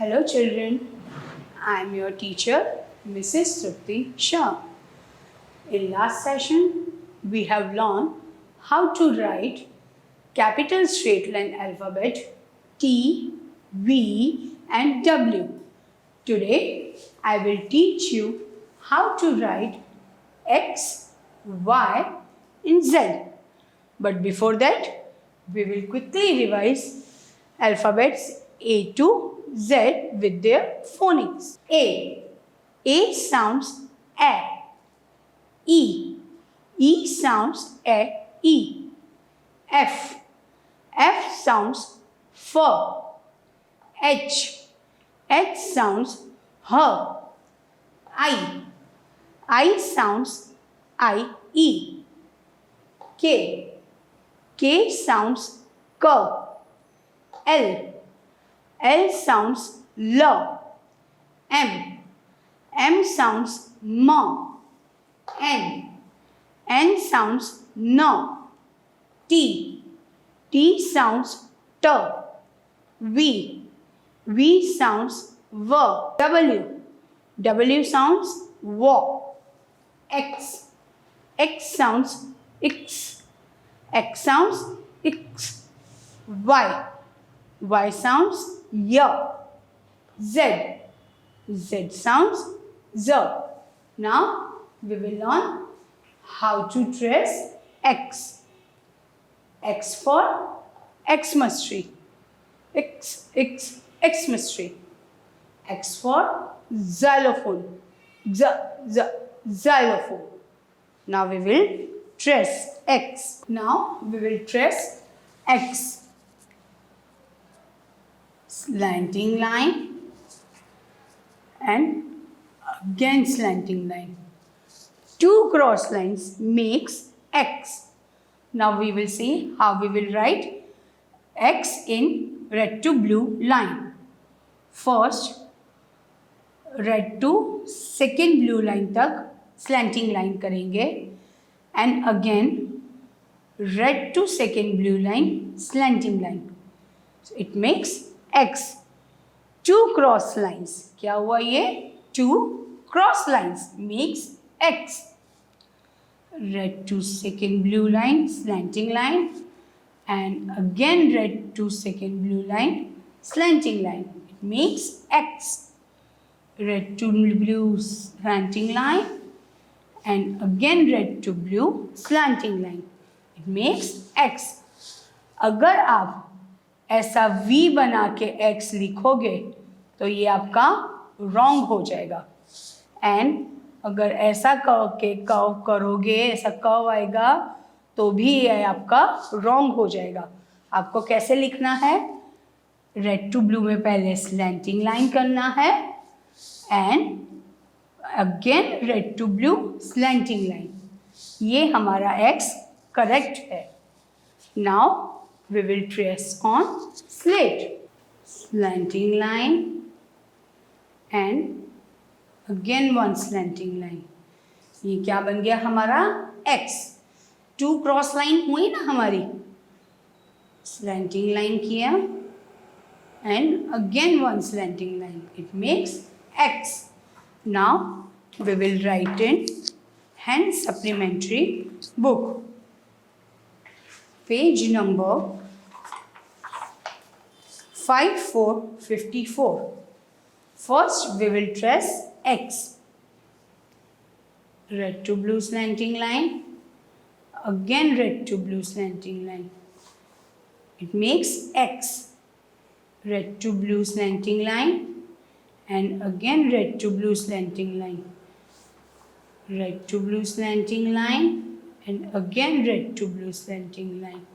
Hello children, I am your teacher Mrs. Trupti Shah. In last session, we have learned how to write capital straight line alphabet T, V and W. Today, I will teach you how to write X, Y and Z. But before that, we will quickly revise alphabets A to Z with their phonics. A. A sounds A. E. E sounds A. E. F. F sounds F. H. H sounds H. I. I sounds I. E. K. K sounds K. L. L sounds L. M. M sounds M. N. N sounds N. T. T sounds T. V. V sounds V. W. W sounds W. X. X sounds X. X sounds X. Y. Y sounds Y. Z. Z sounds Z. Now we will learn how to trace X. X for Xmas tree. Xmas tree. X for xylophone. Xylophone. Now we will trace X. Now we will trace X. Slanting line and again slanting line. Two cross lines makes X. Now we will see how we will write X in red to blue line. First, red to second blue line तक slanting line करेंगे and again red to second blue line slanting line. So it makes X. Two cross lines. क्या हुआ ये? Two cross lines makes X. Red to second blue line, slanting line, and again red to second blue line, slanting line. It makes X. Red to blue slanting line, and again red to blue slanting line. It makes X. अगर आप ऐसा V बना के X लिखोगे तो ये आपका wrong हो जाएगा. एंड अगर ऐसा के कर्व करोगे, ऐसा कर्व आएगा तो भी ये आपका रॉन्ग हो जाएगा. आपको कैसे लिखना है? रेड टू ब्लू में पहले स्लैंटिंग लाइन करना है and again red to blue slanting line. ये हमारा X करेक्ट है. Now we will trace on slate. Slanting line and again one slanting line. ये क्या बन गया हमारा? X. Two cross line हुई ना हमारी. Slanting line किया and again one slanting line. It makes X. Now we will write in hand supplementary book. Page number 5454. First we will trace X. Red to blue slanting line, again red to blue slanting line. It makes X. Red to blue slanting line and again red to blue slanting line. Red to blue slanting line and again red to blue slanting line.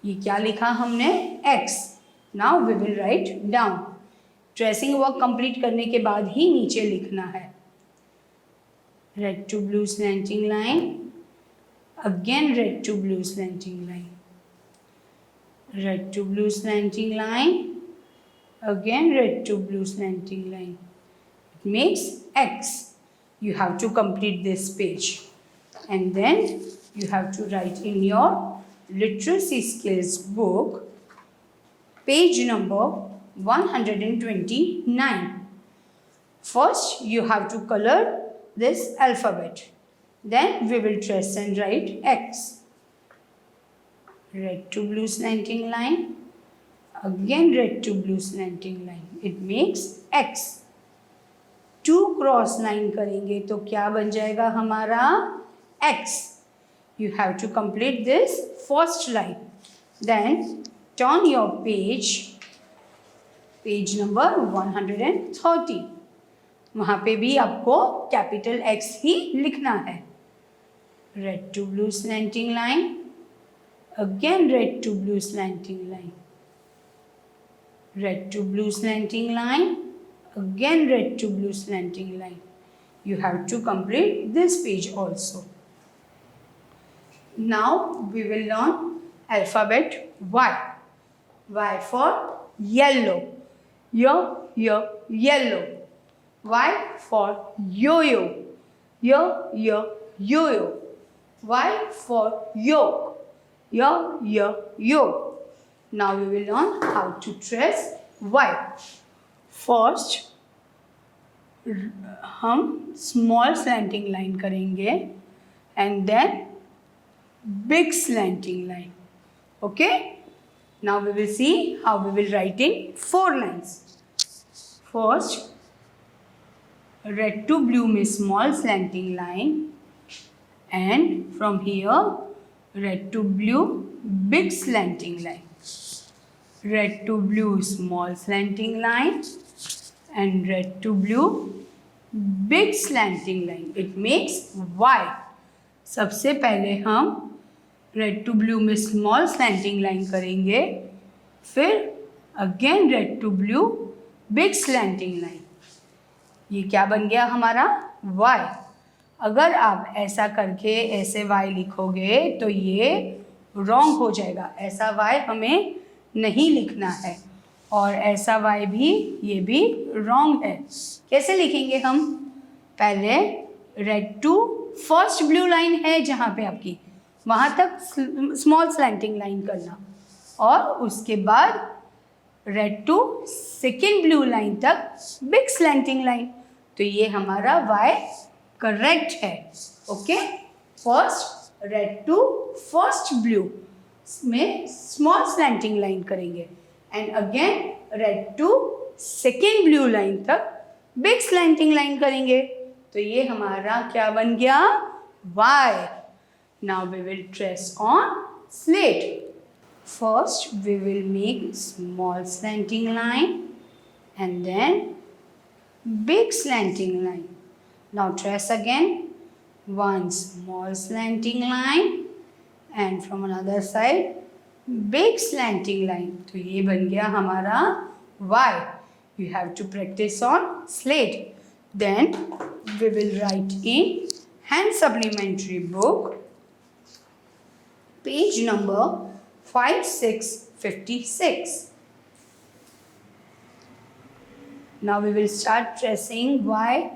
ये क्या लिखा हमने? X. Now we will write down. Tracing work complete करने के बाद ही नीचे लिखना है. Red to blue slanting line, again red to blue slanting line, red to blue slanting line, again red to blue slanting line. It makes X. You have to complete this page and then you have to write in your literacy skills book page number 129. First, you have to color this alphabet. Then we will trace and write X. Red to blue slanting line. Again red to blue slanting line. It makes X. 2 cross line करेंगे तो क्या बन जाएगा हमारा X. You have to complete this first line. Then turn your page number 130. वहाँ पे भी आपको कैपिटल X ही लिखना है. Red to blue slanting line. Again red to blue slanting line. Red to blue slanting line. Again red to blue slanting line. You have to complete this page also. Now we will learn alphabet Y. Y for yellow. Yellow. Y for yo-yo. Yo-yo. Y for yolk. Yolk. Now we will learn how to trace Y. First, हम small slanting line करेंगे and then big slanting line. Okay? Now we will see how we will write in 4 lines. First, red to blue में small slanting line, and from here red to blue big slanting line. Red to blue small slanting line and red to blue big slanting line. It makes Y. सबसे पहले हम red to blue में small slanting line करेंगे, फिर again red to blue big slanting line. ये क्या बन गया हमारा Y. अगर आप ऐसा करके ऐसे Y लिखोगे तो ये रॉन्ग हो जाएगा. ऐसा Y हमें नहीं लिखना है और ऐसा Y भी, ये भी रॉन्ग है. कैसे लिखेंगे हम? पहले red to first blue line है जहाँ पे आपकी, वहाँ तक स्मॉल स्लैंटिंग लाइन करना, और उसके बाद red to second blue line तक बिग स्लैंटिंग लाइन. तो ये हमारा Y करेक्ट है. Okay, first red to first blue में स्मॉल स्लैंटिंग लाइन करेंगे and again red to second blue line तक बिग स्लैंटिंग लाइन करेंगे. तो ये हमारा क्या बन गया? Y. Now we will trace on slate. First we will make small slanting line and then big slanting line. Now trace again one small slanting line and from another side big slanting line. तो ये बन गया हमारा Y. You have to practice on slate. Then we will write in hand supplementary book page number 5656. Now we will start tracing Y.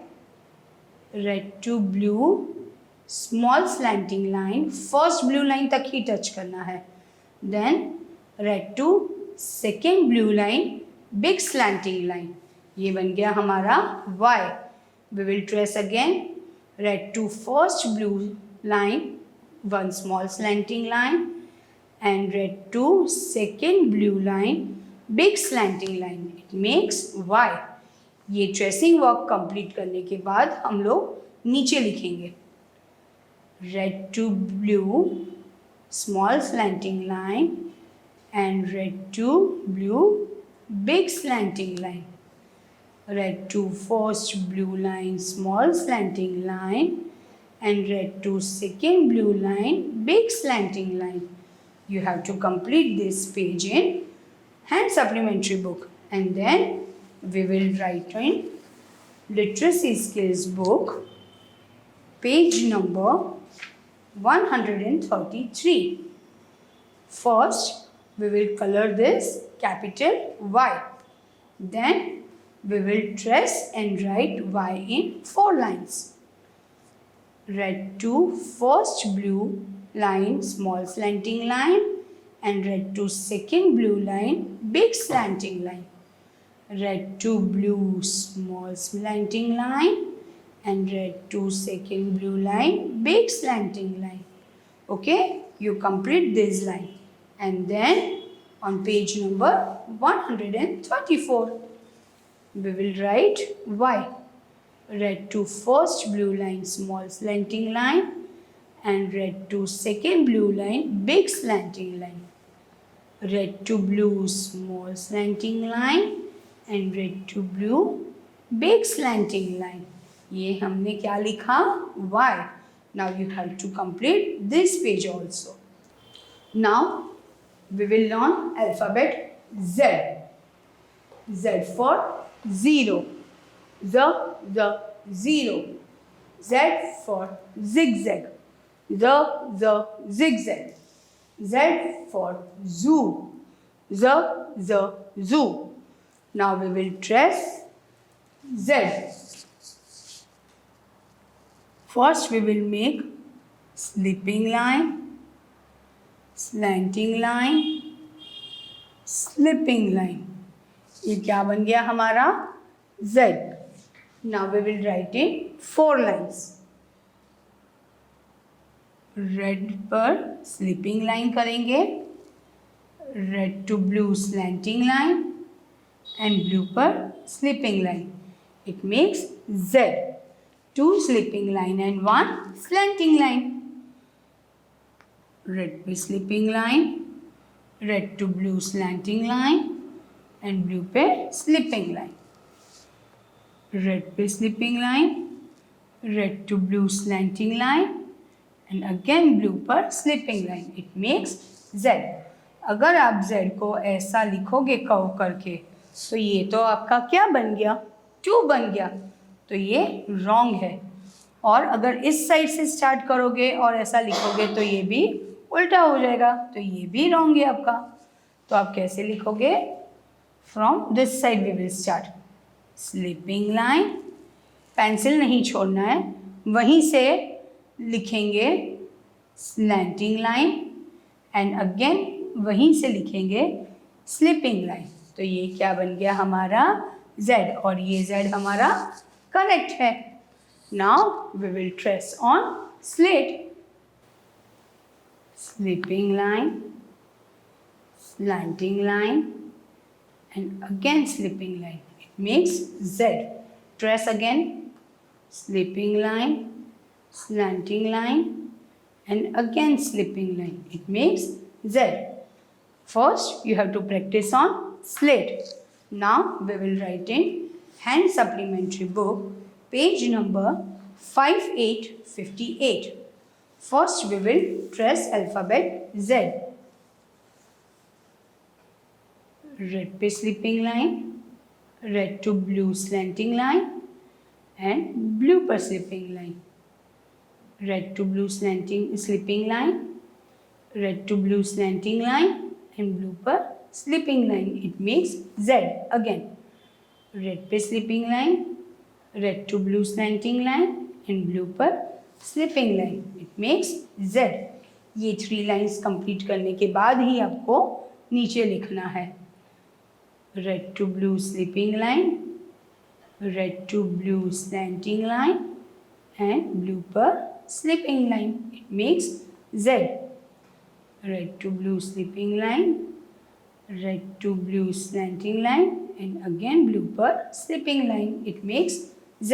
Red to blue small slanting line, first blue line तक ही touch करना है. Then red to second blue line big slanting line. ये बन गया हमारा Y. We will trace again red to first blue line, one small slanting line, and red to second blue line big slanting line. It makes Y. ये tracing work complete करने के बाद हम लोग नीचे लिखेंगे red to blue small slanting line and red to blue big slanting line. Red to first blue line small slanting line and red to second blue line big slanting line. You have to complete this page in hand supplementary book and then we will write in literacy skills book page number 133. First we will color this capital Y. Then we will trace and write Y in 4 lines. Red to first blue line small slanting line and red to second blue line big slanting line. red to blue small slanting line, and red to second blue line big slanting line. Okay, you complete this line, and then on page number 134 we will write Y. Red to first blue line small slanting line, and red to second blue line big slanting line. Red to blue small slanting line, and red to blue big slanting line. ये हमने क्या लिखा? Y. Now you have to complete this page also. Now we will learn alphabet Z. Z for zero. The zero. Z for zigzag. The zigzag. Z for zoo. The zoo. Now we will trace Z. First we will make slipping line, slanting line, slipping line. ये क्या बन गया हमारा? Z. Now we will write in 4 lines. Red पर slipping line करेंगे, red to blue slanting line, and blue पर slipping line. It makes Z. 2 slipping line and 1 slanting line. Red पे slipping line, red to blue slanting line, and blue पे slipping line. Red पे slipping line, red to blue slanting line, and again blue पर slipping line. It makes Z. अगर आप Z को ऐसा लिखोगे curve करके तो ये तो आपका क्या बन गया? 2 बन गया. तो ये रॉन्ग है. और अगर इस साइड से स्टार्ट करोगे और ऐसा लिखोगे तो ये भी उल्टा हो जाएगा. तो ये भी रॉन्ग है आपका. तो आप कैसे लिखोगे? From this side we will start. Slipping line, pencil नहीं छोड़ना है, वहीं से लिखेंगे स्लैंटिंग लाइन, एंड अगेन वहीं से लिखेंगे स्लिपिंग लाइन. तो ये क्या बन गया हमारा? Z. और ये Z हमारा करेक्ट है. Now we will trace on slate. Slipping line, slanting line, and again slipping line. It makes Z. Trace again. Slipping line, slanting line, and again slipping line. It makes Z. First you have to practice on slate. Now we will write in hand supplementary book page number 5858. First we will trace alphabet Z. Red पे slipping line, red to blue slanting line, and blue पर slipping line. Red to blue slipping line, red to blue slanting line, and blue पर slipping line. It makes Z. Again, red पे slipping line, red to blue slanting line, and blue पर slipping line. It makes Z. ये 3 lines complete करने के बाद ही आपको नीचे लिखना है. Red to blue slipping line, red to blue slanting line, and blue per slipping line. It makes Z. Red to blue slipping line, red to blue slanting line, and again blue per slipping line. It makes Z.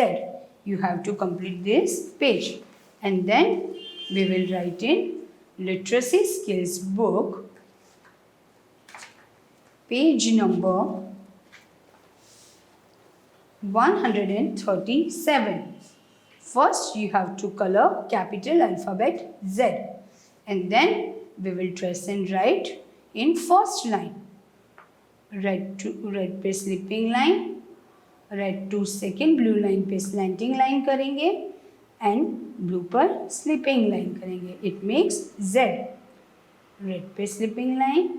You have to complete this page, and then we will write in literacy skills book page number 137. First you have to color capital alphabet Z, and then we will trace and write in first line. Red पे slipping line, red to second blue line पे slanting line करेंगे, and blue पर slipping line करेंगे. It makes Z. Red पे slipping line,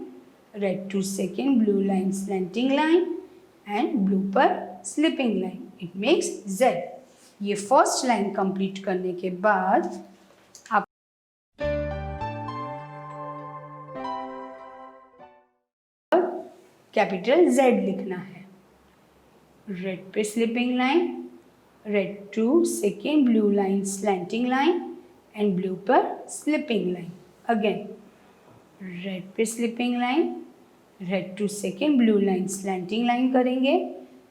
red to second blue line slanting line, and blue पर slipping line. It makes Z. ये first line complete करने के बाद आप कैपिटल Z लिखना है. red पे slipping line, red to second blue line slanting line and blue पर slipping line. Again, red पे slipping line, red to second blue line slanting line करेंगे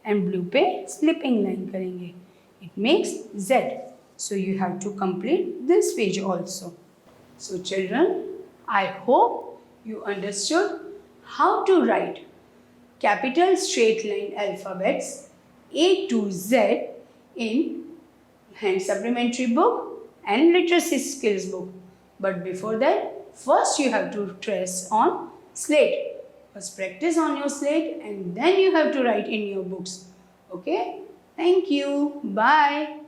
and blue पे slipping line करेंगे. It makes Z. So you have to complete this page also. So children, I hope you understood how to write capital straight line alphabets A to Z in hand supplementary book and literacy skills book. But before that, first you have to trace on slate. First practice on your slate and then you have to write in your books. Okay? Thank you. Bye.